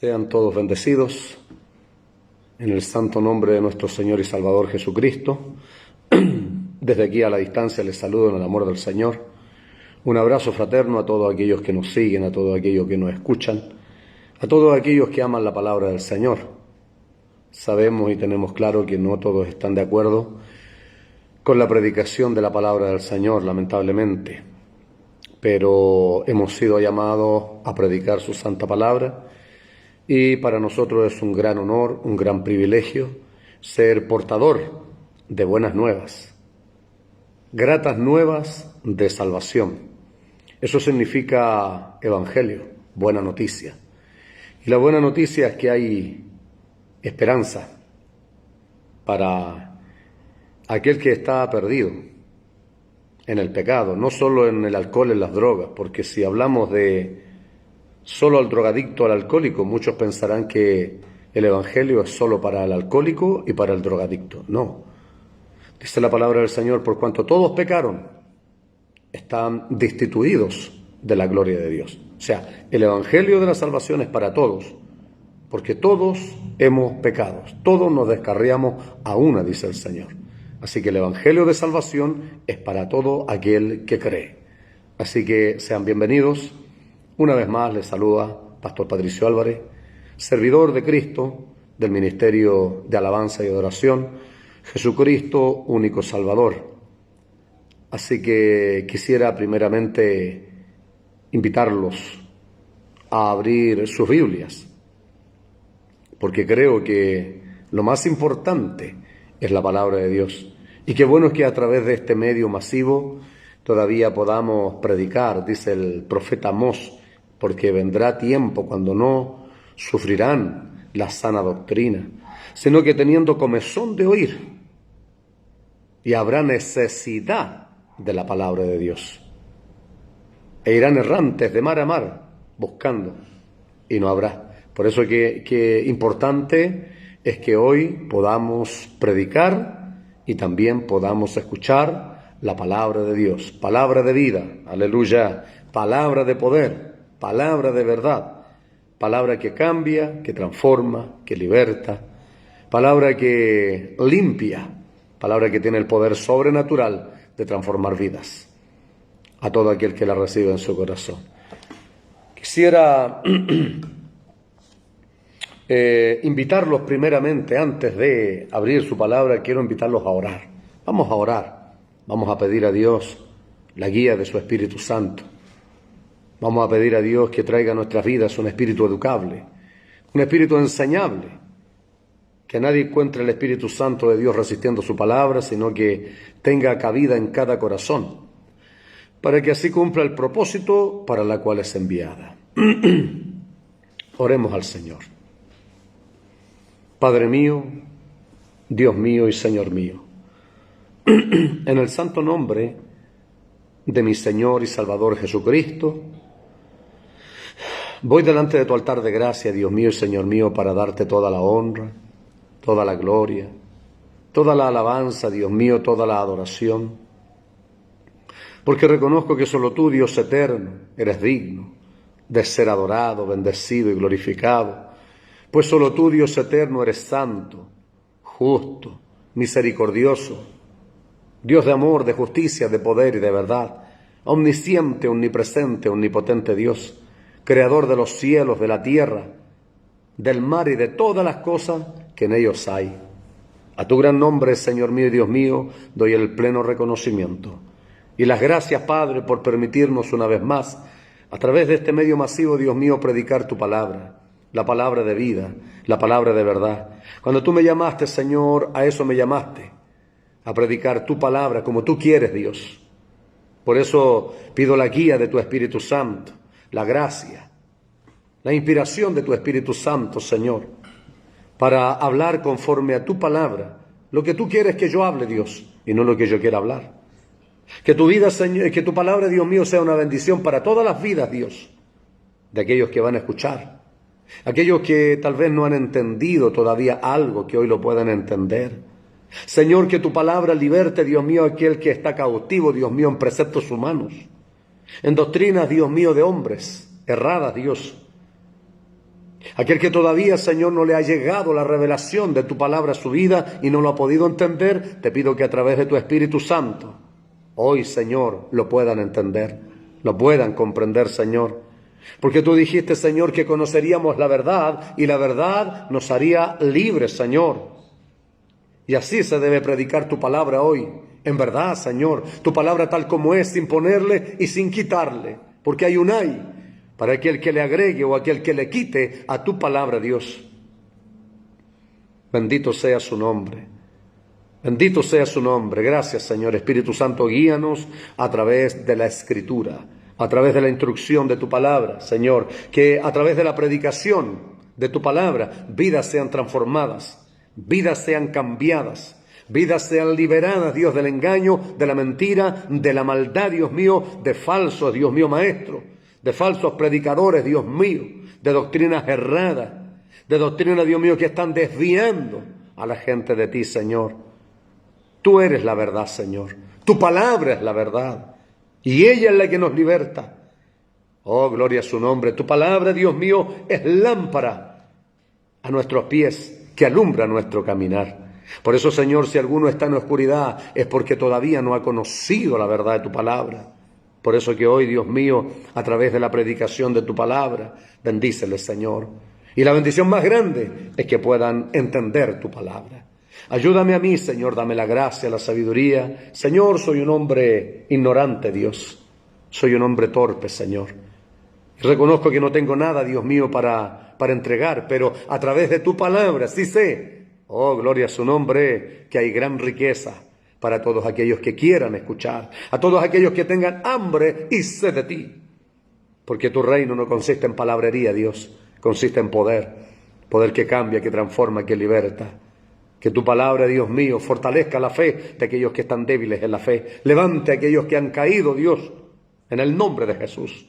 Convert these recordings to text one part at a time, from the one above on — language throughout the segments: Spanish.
Sean todos bendecidos en el santo nombre de nuestro Señor y Salvador Jesucristo. Desde aquí a la distancia les saludo en el amor del Señor. Un abrazo fraterno a todos aquellos que nos siguen, a todos aquellos que nos escuchan, a todos aquellos que aman la palabra del Señor. Sabemos y tenemos claro que no todos están de acuerdo con la predicación de la palabra del Señor, lamentablemente, pero hemos sido llamados a predicar su santa palabra. Y para nosotros es un gran honor, un gran privilegio ser portador de buenas nuevas, gratas nuevas de salvación. Eso significa evangelio, buena noticia. Y la buena noticia es que hay esperanza para aquel que está perdido en el pecado, no solo en el alcohol, en las drogas, porque si hablamos de solo al drogadicto, al alcohólico, muchos pensarán que el evangelio es solo para el alcohólico y para el drogadicto. No. Dice la palabra del Señor, por cuanto todos pecaron, están destituidos de la gloria de Dios. O sea, el evangelio de la salvación es para todos, porque todos hemos pecado, todos nos descarriamos a una, dice el Señor. Así que el evangelio de salvación es para todo aquel que cree. Así que sean bienvenidos. Una vez más les saluda Pastor Patricio Álvarez, servidor de Cristo del Ministerio de Alabanza y Adoración, Jesucristo único Salvador. Así que quisiera primeramente invitarlos a abrir sus Biblias, porque creo que lo más importante es la palabra de Dios. Y qué bueno es que a través de este medio masivo todavía podamos predicar, dice el profeta Amós, porque vendrá tiempo cuando no sufrirán la sana doctrina, sino que teniendo comezón de oír, y habrá necesidad de la palabra de Dios. E irán errantes de mar a mar, buscando, y no habrá. Por eso que importante es que hoy podamos predicar y también podamos escuchar la palabra de Dios, palabra de vida, aleluya, palabra de poder, palabra de verdad, palabra que cambia, que transforma, que liberta, palabra que limpia, palabra que tiene el poder sobrenatural de transformar vidas a todo aquel que la recibe en su corazón. Quisiera invitarlos primeramente, antes de abrir su palabra, quiero invitarlos a orar. Vamos a orar, vamos a pedir a Dios la guía de su Espíritu Santo. Vamos a pedir a Dios que traiga a nuestras vidas un espíritu educable, un espíritu enseñable, que nadie encuentre el Espíritu Santo de Dios resistiendo su palabra, sino que tenga cabida en cada corazón, para que así cumpla el propósito para la cual es enviada. Oremos al Señor. Padre mío, Dios mío y Señor mío, en el santo nombre de mi Señor y Salvador Jesucristo, voy delante de tu altar de gracia, Dios mío y Señor mío, para darte toda la honra, toda la gloria, toda la alabanza, Dios mío, toda la adoración, porque reconozco que solo tú, Dios eterno, eres digno de ser adorado, bendecido y glorificado, pues solo tú, Dios eterno, eres santo, justo, misericordioso, Dios de amor, de justicia, de poder y de verdad, omnisciente, omnipresente, omnipotente Dios, creador de los cielos, de la tierra, del mar y de todas las cosas que en ellos hay. A tu gran nombre, Señor mío y Dios mío, doy el pleno reconocimiento. Y las gracias, Padre, por permitirnos una vez más, a través de este medio masivo, Dios mío, predicar tu palabra, la palabra de vida, la palabra de verdad. Cuando tú me llamaste, Señor, a eso me llamaste, a predicar tu palabra como tú quieres, Dios. Por eso pido la guía de tu Espíritu Santo, la gracia, la inspiración de tu Espíritu Santo, Señor, para hablar conforme a tu palabra, lo que tú quieres que yo hable, Dios, y no lo que yo quiera hablar. Que tu vida, Señor, que tu palabra, Dios mío, sea una bendición para todas las vidas, Dios, de aquellos que van a escuchar, aquellos que tal vez no han entendido todavía algo, que hoy lo puedan entender. Señor, que tu palabra liberte, Dios mío, a aquel que está cautivo, Dios mío, en preceptos humanos, en doctrinas, Dios mío, de hombres erradas, Dios. Aquel que todavía, Señor, no le ha llegado la revelación de tu palabra a su vida y no lo ha podido entender, te pido que a través de tu Espíritu Santo, hoy, Señor, lo puedan entender, lo puedan comprender, Señor. Porque tú dijiste, Señor, que conoceríamos la verdad y la verdad nos haría libres, Señor. Y así se debe predicar tu palabra hoy. En verdad, Señor, tu palabra tal como es, sin ponerle y sin quitarle. Porque hay un ay para aquel que le agregue o aquel que le quite a tu palabra, Dios. Bendito sea su nombre. Bendito sea su nombre. Gracias, Señor. Espíritu Santo, guíanos a través de la Escritura, a través de la instrucción de tu palabra, Señor. Que a través de la predicación de tu palabra, vidas sean transformadas, vidas sean cambiadas, vidas sean liberadas, Dios, del engaño, de la mentira, de la maldad, Dios mío, de falsos, Dios mío, maestro, de falsos predicadores, Dios mío, de doctrinas erradas, de doctrinas, Dios mío, que están desviando a la gente de ti, Señor. Tú eres la verdad, Señor. Tu palabra es la verdad. Y ella es la que nos liberta. Oh, gloria a su nombre. Tu palabra, Dios mío, es lámpara a nuestros pies, que alumbra nuestro caminar. Por eso, Señor, si alguno está en oscuridad, es porque todavía no ha conocido la verdad de tu palabra. Por eso que hoy, Dios mío, a través de la predicación de tu palabra, bendíceles, Señor. Y la bendición más grande es que puedan entender tu palabra. Ayúdame a mí, Señor, dame la gracia, la sabiduría. Señor, soy un hombre ignorante, Dios. Soy un hombre torpe, Señor. Y reconozco que no tengo nada, Dios mío, para entregar, pero a través de tu palabra sí sé, oh, gloria a su nombre, que hay gran riqueza para todos aquellos que quieran escuchar, a todos aquellos que tengan hambre y sed de ti. Porque tu reino no consiste en palabrería, Dios, consiste en poder, poder que cambia, que transforma, que liberta. Que tu palabra, Dios mío, fortalezca la fe de aquellos que están débiles en la fe. Levante a aquellos que han caído, Dios, en el nombre de Jesús.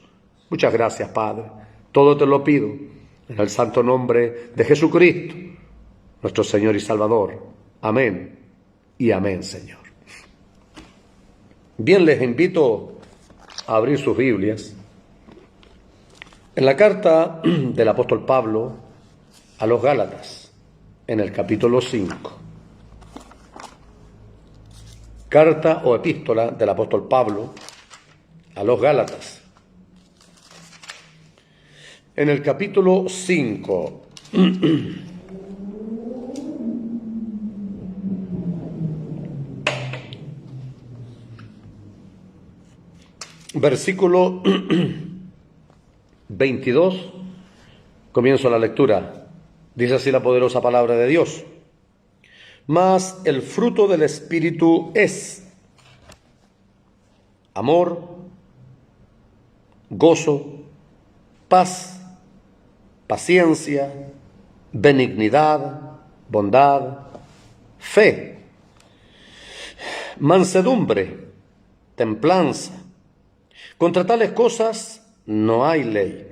Muchas gracias, Padre. Todo te lo pido en el santo nombre de Jesucristo, nuestro Señor y Salvador. Amén y amén, Señor. Bien, les invito a abrir sus Biblias en la carta del apóstol Pablo a los Gálatas. En el capítulo 5. Carta o epístola del apóstol Pablo a los Gálatas. En el capítulo 5. Versículo 22. Comienzo la lectura. Dice así la poderosa palabra de Dios. Mas el fruto del Espíritu es amor, gozo, paz, paciencia, benignidad, bondad, fe, mansedumbre, templanza. Contra tales cosas no hay ley.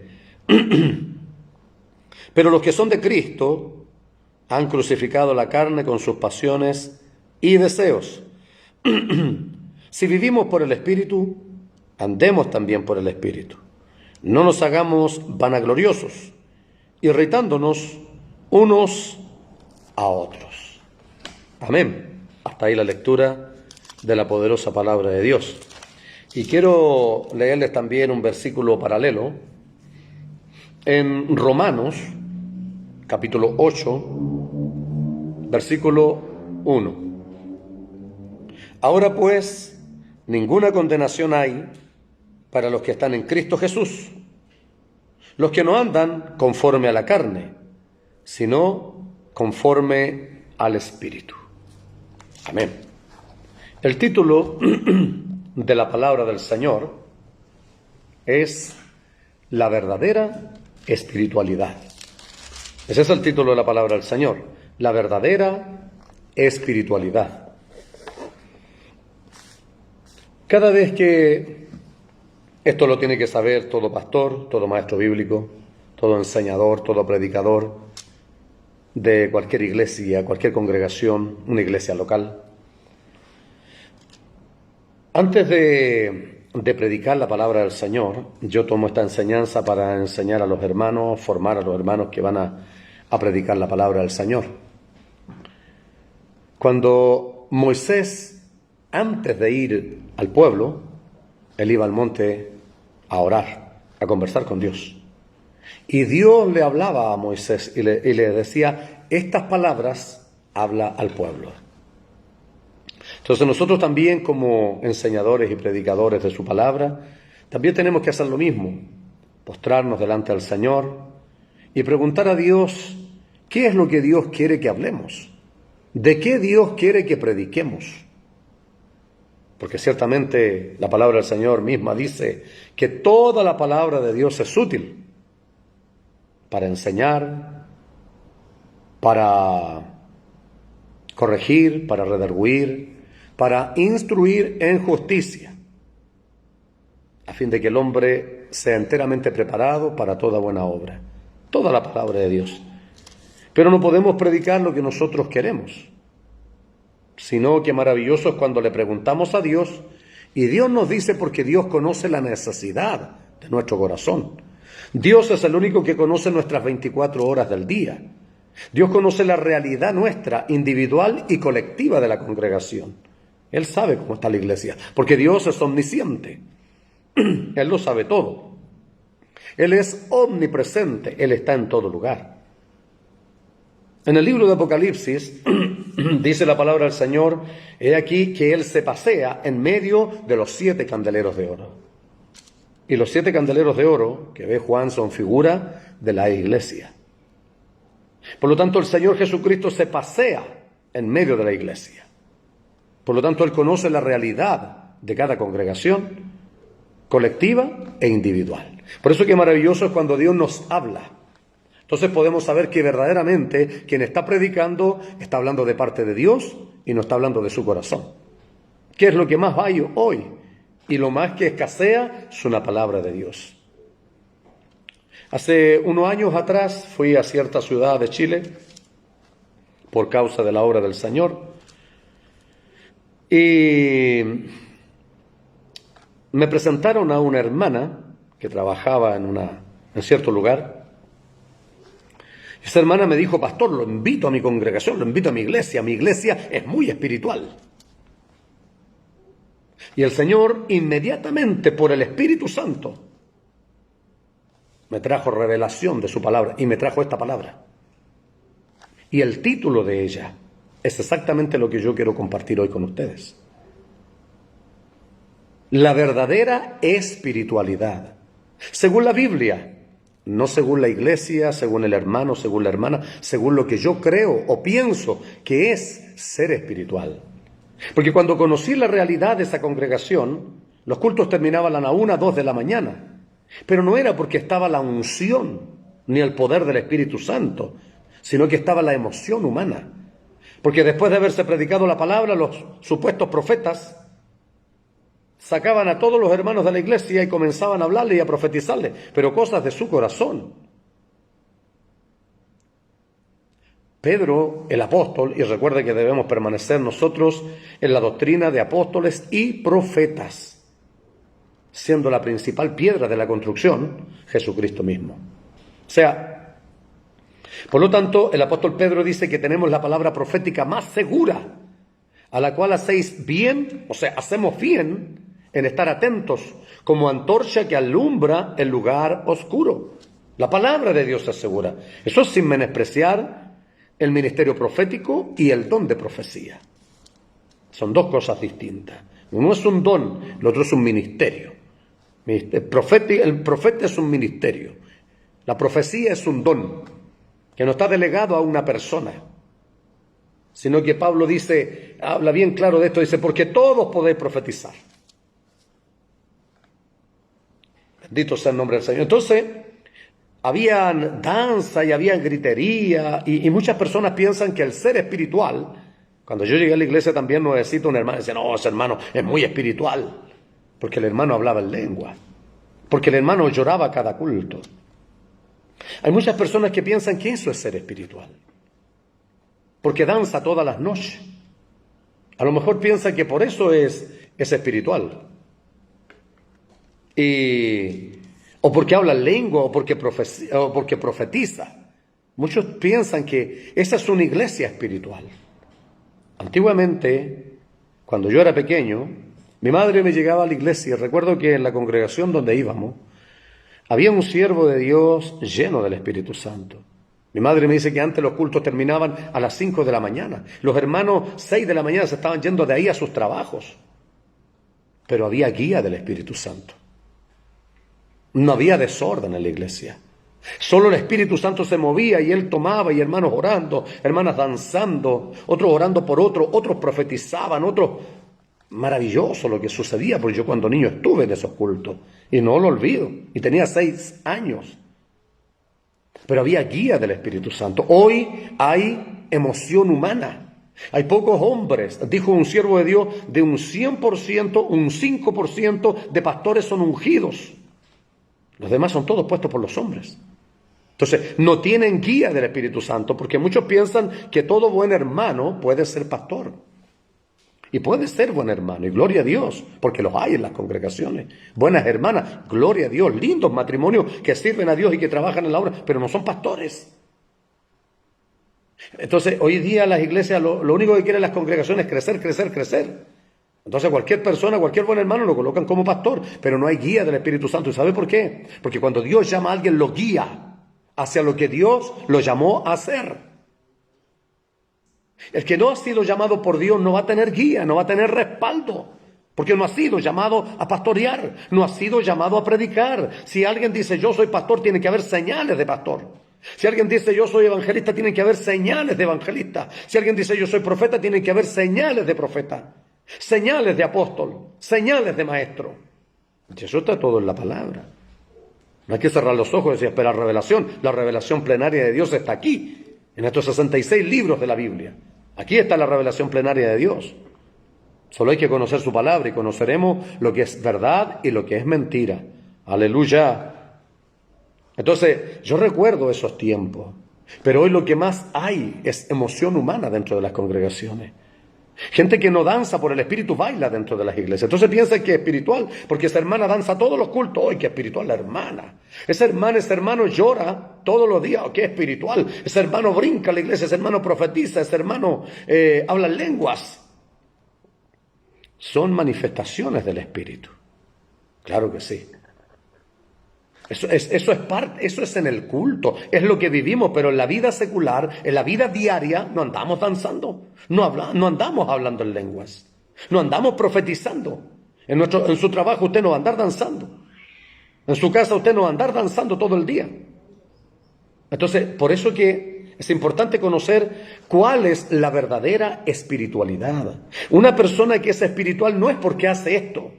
Pero los que son de Cristo han crucificado la carne con sus pasiones y deseos. Si vivimos por el Espíritu, andemos también por el Espíritu. No nos hagamos vanagloriosos, irritándonos unos a otros. Amén. Hasta ahí la lectura de la poderosa palabra de Dios. Y quiero leerles también un versículo paralelo en Romanos, capítulo 8, versículo 1. Ahora pues, ninguna condenación hay para los que están en Cristo Jesús, los que no andan conforme a la carne, sino conforme al Espíritu. Amén. El título de la palabra del Señor es la verdadera espiritualidad. Ese es el título de la palabra del Señor, la verdadera espiritualidad. Cada vez que esto lo tiene que saber todo pastor, todo maestro bíblico, todo enseñador, todo predicador de cualquier iglesia, cualquier congregación, una iglesia local. Antes de de predicar la palabra del Señor, yo tomo esta enseñanza para enseñar a los hermanos, formar a los hermanos que van a predicar la palabra del Señor. Cuando Moisés, antes de ir al pueblo, él iba al monte a orar, a conversar con Dios. Y Dios le hablaba a Moisés y le decía, estas palabras habla al pueblo. Entonces nosotros también, como enseñadores y predicadores de su palabra, también tenemos que hacer lo mismo, postrarnos delante del Señor y preguntar a Dios, ¿qué es lo que Dios quiere que hablemos? ¿De qué Dios quiere que prediquemos? Porque ciertamente la palabra del Señor misma dice que toda la palabra de Dios es útil para enseñar, para corregir, para redarguir, para instruir en justicia, a fin de que el hombre sea enteramente preparado para toda buena obra. Toda la palabra de Dios. Pero no podemos predicar lo que nosotros queremos, sino que maravilloso es cuando le preguntamos a Dios y Dios nos dice, porque Dios conoce la necesidad de nuestro corazón. Dios es el único que conoce nuestras 24 horas del día. Dios conoce la realidad nuestra, individual y colectiva de la congregación. Él sabe cómo está la iglesia, porque Dios es omnisciente. Él lo sabe todo. Él es omnipresente, Él está en todo lugar. En el libro de Apocalipsis dice la palabra del Señor, he aquí que Él se pasea en medio de los 7 candeleros de oro. Y los 7 candeleros de oro que ve Juan son figura de la iglesia. Por lo tanto, el Señor Jesucristo se pasea en medio de la iglesia. Por lo tanto, Él conoce la realidad de cada congregación, colectiva e individual. Por eso que maravilloso es cuando Dios nos habla. Entonces podemos saber que verdaderamente quien está predicando está hablando de parte de Dios y no está hablando de su corazón. ¿Qué es lo que más hay hoy? Y lo más que escasea es una palabra de Dios. Hace unos años atrás fui a cierta ciudad de Chile por causa de la obra del Señor y me presentaron a una hermana que trabajaba en cierto lugar. Esa hermana me dijo, pastor, lo invito a mi congregación, lo invito a mi iglesia es muy espiritual. Y el Señor inmediatamente por el Espíritu Santo me trajo revelación de su palabra y me trajo esta palabra. Y el título de ella es exactamente lo que yo quiero compartir hoy con ustedes. La verdadera espiritualidad, según la Biblia, no según la iglesia, según el hermano, según la hermana, según lo que yo creo o pienso que es ser espiritual. Porque cuando conocí la realidad de esa congregación, los cultos terminaban a la 1, 2 de la mañana. Pero no era porque estaba la unción ni el poder del Espíritu Santo, sino que estaba la emoción humana. Porque después de haberse predicado la palabra, los supuestos profetas sacaban a todos los hermanos de la iglesia y comenzaban a hablarle y a profetizarle, pero cosas de su corazón. Pedro, el apóstol, y recuerde que debemos permanecer nosotros en la doctrina de apóstoles y profetas, siendo la principal piedra de la construcción Jesucristo mismo. O sea, por lo tanto, el apóstol Pedro dice que tenemos la palabra profética más segura, a la cual hacéis bien, o sea, hacemos bien en estar atentos, como antorcha que alumbra el lugar oscuro. La palabra de Dios es segura. Eso es sin menospreciar el ministerio profético y el don de profecía. Son dos cosas distintas. Uno es un don, el otro es un ministerio. El profeta es un ministerio. La profecía es un don que no está delegado a una persona, sino que Pablo dice, habla bien claro de esto, dice, porque todos podéis profetizar. Bendito sea el nombre del Señor. Entonces, habían danza y había gritería y muchas personas piensan que el ser espiritual, cuando yo llegué a la iglesia también necesito un hermano, decía, no, ese hermano es muy espiritual, porque el hermano hablaba en lengua, porque el hermano lloraba cada culto. Hay muchas personas que piensan que eso es ser espiritual, porque danza todas las noches. A lo mejor piensa que por eso es espiritual. o porque habla lengua, o porque profetiza. Muchos piensan que esa es una iglesia espiritual. Antiguamente, cuando yo era pequeño, mi madre me llegaba a la iglesia y recuerdo que en la congregación donde íbamos, había un siervo de Dios lleno del Espíritu Santo. Mi madre me dice que antes los cultos terminaban a las 5 de la mañana. Los hermanos 6 de la mañana se estaban yendo de ahí a sus trabajos. Pero había guía del Espíritu Santo. No había desorden en la iglesia. Solo el Espíritu Santo se movía y Él tomaba, y hermanos orando, hermanas danzando, otros orando por otros, otros profetizaban, otros... Maravilloso lo que sucedía, porque yo cuando niño estuve en esos cultos y no lo olvido, y tenía 6 años. Pero había guía del Espíritu Santo. Hoy hay emoción humana. Hay pocos hombres, dijo un siervo de Dios, de un 100%, un 5% de pastores son ungidos. Los demás son todos puestos por los hombres. Entonces, no tienen guía del Espíritu Santo, porque muchos piensan que todo buen hermano puede ser pastor. Y puede ser buen hermano, y gloria a Dios, porque los hay en las congregaciones. Buenas hermanas, gloria a Dios, lindos matrimonios que sirven a Dios y que trabajan en la obra, pero no son pastores. Entonces, hoy día las iglesias, lo único que quieren las congregaciones es crecer, crecer, crecer. Entonces, cualquier persona, cualquier buen hermano lo colocan como pastor, pero no hay guía del Espíritu Santo. ¿Y sabe por qué? Porque cuando Dios llama a alguien, lo guía hacia lo que Dios lo llamó a hacer. El que no ha sido llamado por Dios no va a tener guía, no va a tener respaldo, porque no ha sido llamado a pastorear, no ha sido llamado a predicar. Si alguien dice yo soy pastor, tiene que haber señales de pastor. Si alguien dice yo soy evangelista, tiene que haber señales de evangelista. Si alguien dice yo soy profeta, tiene que haber señales de profeta, señales de apóstol, señales de maestro. Y eso está todo en la palabra. No hay que cerrar los ojos y esperar revelación. La revelación plenaria de Dios está aquí, en estos 66 libros de la Biblia. Aquí está la revelación plenaria de Dios. Solo hay que conocer su palabra y conoceremos lo que es verdad y lo que es mentira. Aleluya. Entonces, yo recuerdo esos tiempos, pero hoy lo que más hay es emoción humana dentro de las congregaciones. Gente que no danza por el Espíritu baila dentro de las iglesias. Entonces piensa que es espiritual, porque esa hermana danza todos los cultos. ¡Ay, qué espiritual la hermana! Esa hermana, ese hermano llora todos los días. ¡Oh, qué espiritual! Ese hermano brinca a la iglesia, ese hermano profetiza, ese hermano habla lenguas. Son manifestaciones del Espíritu. Claro que sí. Eso es en el culto, es lo que vivimos, pero en la vida secular, en la vida diaria, no andamos danzando, no andamos hablando en lenguas, no andamos profetizando. En su trabajo usted no va a andar danzando, en su casa usted no va a andar danzando todo el día. Entonces, por eso que es importante conocer cuál es la verdadera espiritualidad. Una persona que es espiritual no es porque hace esto.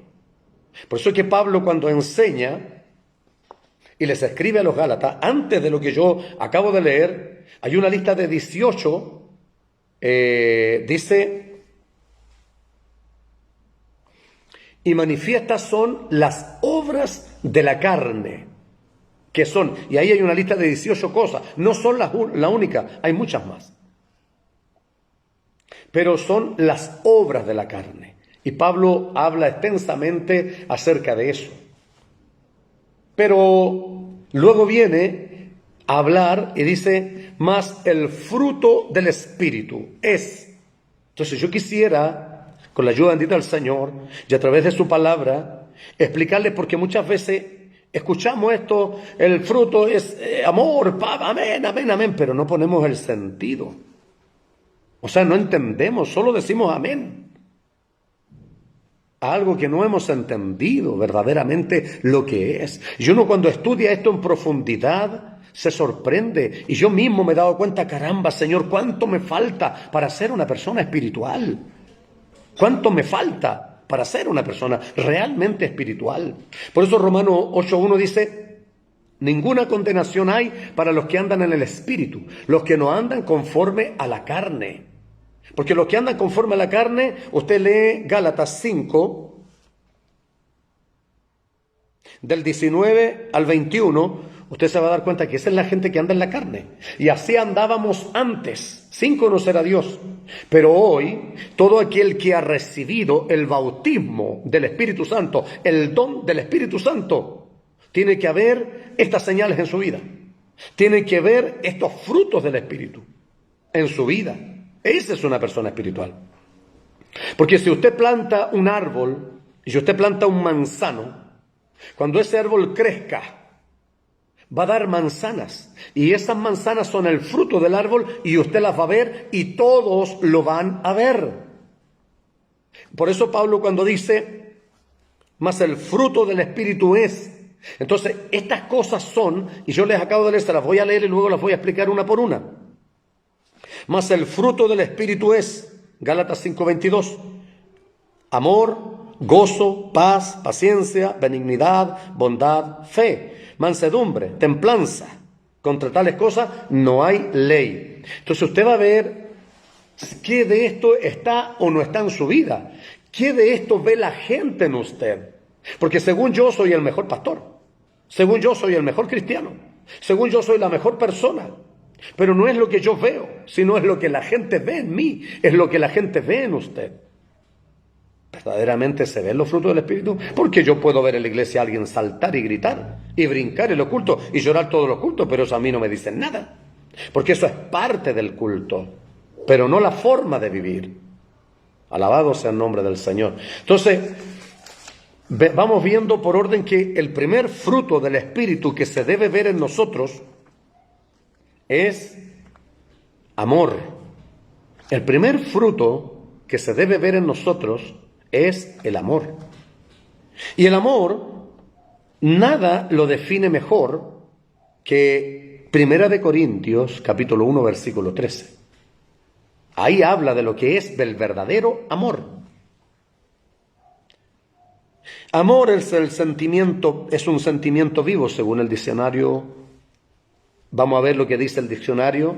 Por eso es que Pablo, cuando enseña y les escribe a los Gálatas, antes de lo que yo acabo de leer, hay una lista de 18, dice, y manifiestas son las obras de la carne, que son, y ahí hay una lista de 18 cosas, no son la única, hay muchas más, pero son las obras de la carne, y Pablo habla extensamente acerca de eso. Pero luego viene a hablar y dice, más el fruto del Espíritu es. Entonces yo quisiera, con la ayuda bendita del Señor y a través de su palabra, explicarles, porque muchas veces escuchamos esto, el fruto es amor, amén, amén, amén, pero no ponemos el sentido. O sea, no entendemos, solo decimos amén. Algo que no hemos entendido verdaderamente lo que es. Y uno cuando estudia esto en profundidad se sorprende. Y yo mismo me he dado cuenta, caramba, Señor, ¿cuánto me falta para ser una persona espiritual? ¿Cuánto me falta para ser una persona realmente espiritual? Por eso Romanos 8:1 dice, ninguna condenación hay para los que andan en el Espíritu, los que no andan conforme a la carne. Porque los que andan conforme a la carne, usted lee Gálatas 5, del 19 al 21, usted se va a dar cuenta que esa es la gente que anda en la carne. Y así andábamos antes, sin conocer a Dios. Pero hoy, todo aquel que ha recibido el bautismo del Espíritu Santo, el don del Espíritu Santo, tiene que haber estas señales en su vida. Tiene que ver estos frutos del Espíritu en su vida. Esa es una persona espiritual. Porque si usted planta un árbol, y si usted planta un manzano, cuando ese árbol crezca, va a dar manzanas. Y esas manzanas son el fruto del árbol y usted las va a ver y todos lo van a ver. Por eso Pablo cuando dice, mas el fruto del Espíritu es. Entonces, estas cosas son, y yo les acabo de leer, se las voy a leer y luego las voy a explicar una por una. Mas el fruto del Espíritu es, Gálatas 5:22, amor, gozo, paz, paciencia, benignidad, bondad, fe, mansedumbre, templanza. Contra tales cosas no hay ley. Entonces usted va a ver qué de esto está o no está en su vida. ¿Qué de esto ve la gente en usted? Porque según yo soy el mejor pastor. Según yo soy el mejor cristiano. Según yo soy la mejor persona. Pero no es lo que yo veo, sino es lo que la gente ve en mí. Es lo que la gente ve en usted. ¿Verdaderamente se ven los frutos del Espíritu? Porque yo puedo ver en la iglesia a alguien saltar y gritar y brincar en los cultos y llorar todos los cultos, pero eso a mí no me dice nada. Porque eso es parte del culto, pero no la forma de vivir. Alabado sea el nombre del Señor. Entonces, vamos viendo por orden que el primer fruto del Espíritu que se debe ver en nosotros es amor. El primer fruto que se debe ver en nosotros es el amor. Y el amor, nada lo define mejor que 1 Corintios, capítulo 1, versículo 13. Ahí habla de lo que es el verdadero amor. Amor es el sentimiento, es un sentimiento vivo, según el diccionario. Vamos a ver lo que dice el diccionario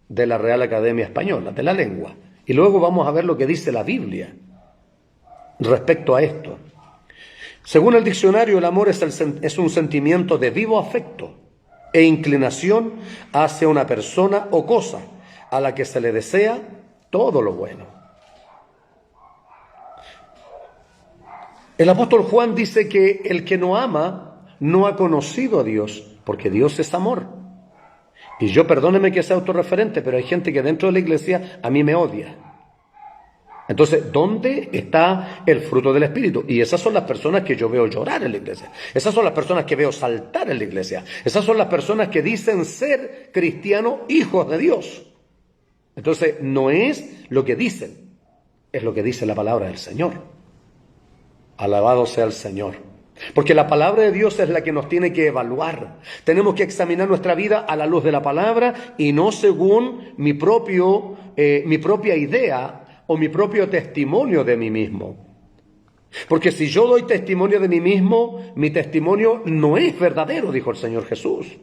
de la Real Academia Española, de la lengua. Y luego vamos a ver lo que dice la Biblia respecto a esto. Según el diccionario, el amor es un sentimiento de vivo afecto e inclinación hacia una persona o cosa a la que se le desea todo lo bueno. El apóstol Juan dice que el que no ama no ha conocido a Dios, porque Dios es amor. Y yo, perdóneme que sea autorreferente, pero hay gente que dentro de la iglesia a mí me odia. Entonces, ¿dónde está el fruto del Espíritu? Y esas son las personas que yo veo llorar en la iglesia. Esas son las personas que veo saltar en la iglesia. Esas son las personas que dicen ser cristianos, hijos de Dios. Entonces, no es lo que dicen, es lo que dice la palabra del Señor. Alabado sea el Señor. Porque la palabra de Dios es la que nos tiene que evaluar. Tenemos que examinar nuestra vida a la luz de la palabra y no según mi propia idea o mi propio testimonio de mí mismo. Porque si yo doy testimonio de mí mismo, mi testimonio no es verdadero, dijo el Señor Jesús.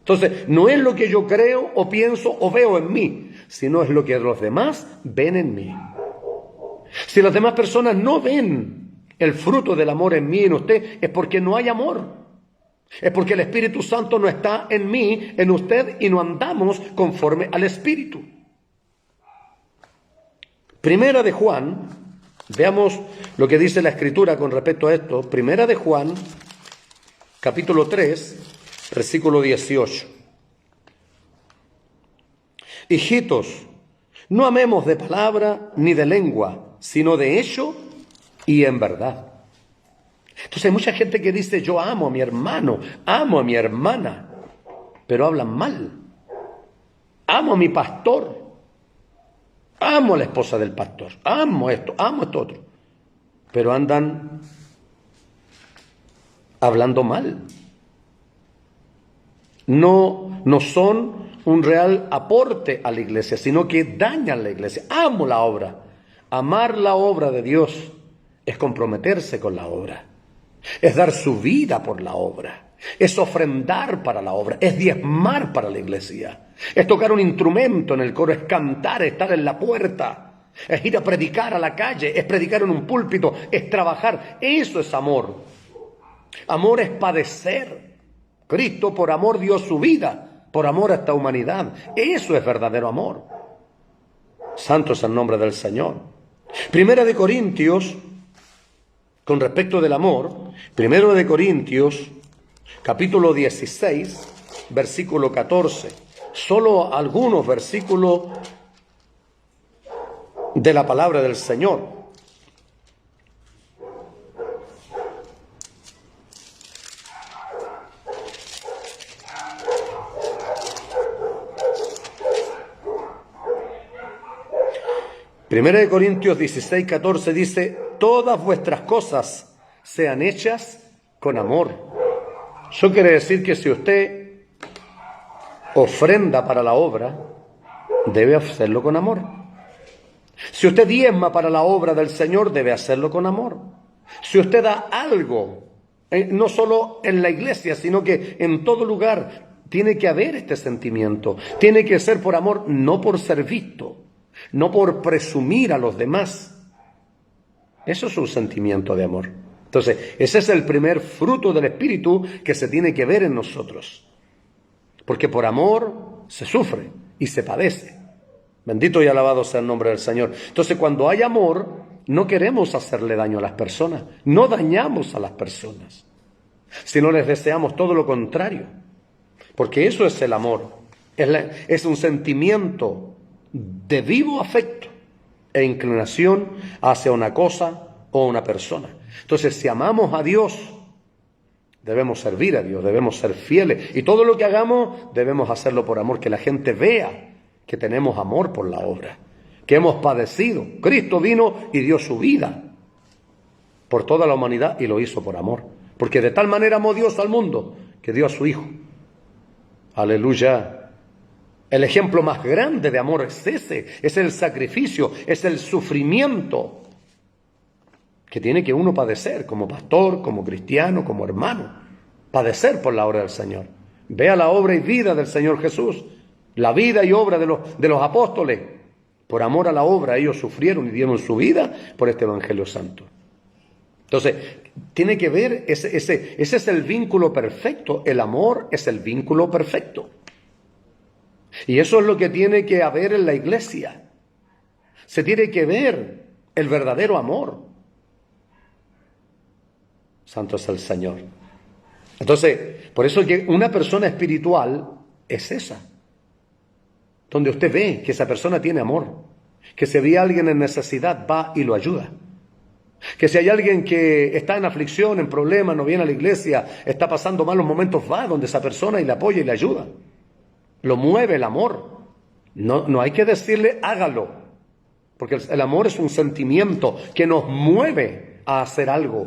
Entonces, no es lo que yo creo o pienso o veo en mí, sino es lo que los demás ven en mí. Si las demás personas no ven el fruto del amor en mí y en usted, es porque no hay amor. Es porque el Espíritu Santo no está en mí, en usted, y no andamos conforme al Espíritu. Primera de Juan, veamos lo que dice la Escritura con respecto a esto. Primera de Juan, capítulo 3, versículo 18. Hijitos, no amemos de palabra ni de lengua, sino de hecho y en verdad. Entonces hay mucha gente que dice, yo amo a mi hermano, amo a mi hermana, pero hablan mal. Amo a mi pastor, amo a la esposa del pastor, amo esto otro, pero andan hablando mal. No son un real aporte a la iglesia, sino que dañan la iglesia. Amo la obra. Amar la obra de Dios es comprometerse con la obra, es dar su vida por la obra, es ofrendar para la obra, es diezmar para la iglesia, es tocar un instrumento en el coro, es cantar, es estar en la puerta, es ir a predicar a la calle, es predicar en un púlpito, es trabajar. Eso es amor. Amor es padecer Cristo por amor dio su vida, por amor a esta humanidad. Eso es verdadero amor. Santo es el nombre del Señor. Primera de Corintios, con respecto del amor, Primero de Corintios, capítulo 16, versículo 14. Solo algunos versículos de la palabra del Señor. Primera de Corintios 16, 14 dice: todas vuestras cosas sean hechas con amor. Eso quiere decir que si usted ofrenda para la obra, debe hacerlo con amor. Si usted diezma para la obra del Señor, debe hacerlo con amor. Si usted da algo, no solo en la iglesia, sino que en todo lugar, tiene que haber este sentimiento. Tiene que ser por amor, no por ser visto, no por presumir a los demás. Eso es un sentimiento de amor. Entonces, ese es el primer fruto del Espíritu que se tiene que ver en nosotros. Porque por amor se sufre y se padece. Bendito y alabado sea el nombre del Señor. Entonces, cuando hay amor, no queremos hacerle daño a las personas. No dañamos a las personas, sino les deseamos todo lo contrario. Porque eso es el amor. Es un sentimiento de vivo afecto e inclinación hacia una cosa o una persona. Entonces, si amamos a Dios, debemos servir a Dios, debemos ser fieles. Y todo lo que hagamos, debemos hacerlo por amor, que la gente vea que tenemos amor por la obra, que hemos padecido. Cristo vino y dio su vida por toda la humanidad y lo hizo por amor. Porque de tal manera amó Dios al mundo que dio a su Hijo. Aleluya. El ejemplo más grande de amor es ese, es el sacrificio, es el sufrimiento que tiene que uno padecer como pastor, como cristiano, como hermano. Padecer por la obra del Señor. Vea la obra y vida del Señor Jesús. La vida y obra de los apóstoles. Por amor a la obra, ellos sufrieron y dieron su vida por este Evangelio Santo. Entonces, tiene que ver, ese es el vínculo perfecto. El amor es el vínculo perfecto. Y eso es lo que tiene que haber en la iglesia. Se tiene que ver el verdadero amor. Santo es el Señor. Entonces, por eso que una persona espiritual es esa. Donde usted ve que esa persona tiene amor. Que si ve a alguien en necesidad, va y lo ayuda. Que si hay alguien que está en aflicción, en problemas, no viene a la iglesia, está pasando malos momentos, va donde esa persona y le apoya y le ayuda. Lo mueve el amor. No hay que decirle hágalo, porque el amor es un sentimiento que nos mueve a hacer algo.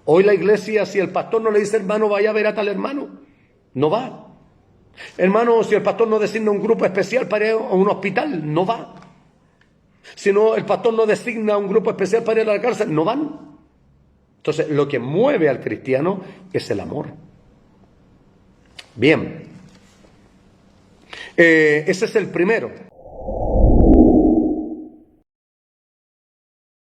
Hoy la iglesia, si el pastor no le dice hermano, vaya a ver a tal hermano, no va. Hermano, si el pastor no designa un grupo especial para ir a un hospital, no va. Si no, el pastor no designa un grupo especial para ir a la cárcel, no van. Entonces, lo que mueve al cristiano es el amor. Bien. Ese es el primero.